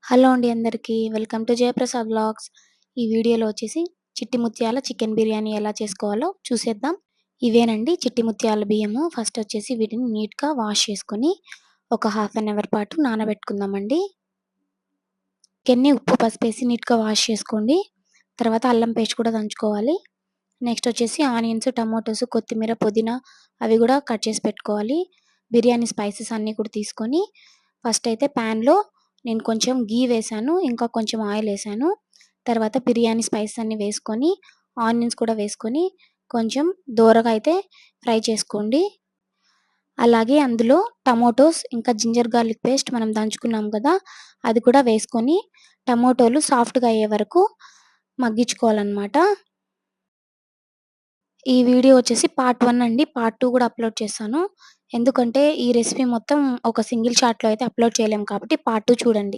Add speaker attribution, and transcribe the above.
Speaker 1: Hello అండి అందరికీ. Welcome to Jayaprasad vlogs. ఈ వీడియోలో వచ్చేసి చిట్టి ముత్యాల చికెన్ బిర్యానీ ఎలా చేసుకోవాలో చూసేద్దాం. ఇవేనండి చిట్టి ముత్యాల బియ్యము. ఫస్ట్ వచ్చేసి వీటిని నీట్‌గా వాష్ చేసుకొని ఒక హాఫ్ అన్ అవర్ పాటు నానబెట్టుకుందామండి. చికెన్‌ని ఉప్పు, పసుపేసి నీట్‌గా వాష్ చేసుకోండి. తర్వాత అల్లం పేస్ట్ కూడా దంచుకోవాలి. నెక్స్ట్ వచ్చేసి ఆనియన్స్, టమాటోస్, కొత్తిమీర, పుదీనా అవి కూడా కట్ చేసి పెట్టుకోవాలి. బిర్యానీ స్పైసెస్ అన్నీ కూడా తీసుకొని ఫస్ట్ అయితే ప్యాన్‌లో నేను కొంచెం ఘీ వేశాను. ఇంకా కొంచెం ఆయిల్ ఏశాను. తర్వాత బిర్యానీ స్పైసెస్ అన్నీ వేసుకొని, ఆనియన్స్ కూడా వేసుకొని కొంచెం దోరగా అయితే ఫ్రై చేసుకోండి. అలాగే అందులో టమాటోస్ ఇంకా జింజర్ గార్లిక్ పేస్ట్ మనం దంచుకున్నాం కదా! అది కూడా వేసుకొని టమాటోలు సాఫ్ట్‌గా అయ్యే వరకు మగ్గించుకోవాలనమాట. ఈ వీడియో వచ్చేసి పార్ట్ 1 అండి. పార్ట్ 2 కూడా అప్‌లోడ్ చేశాను. ఎందుకంటే ఈ రెసిపీ మొత్తం ఒక సింగిల్ షాట్‌లో అయితే అప్‌లోడ్ చేయలేము కాబట్టి పార్ట్ 2 చూడండి.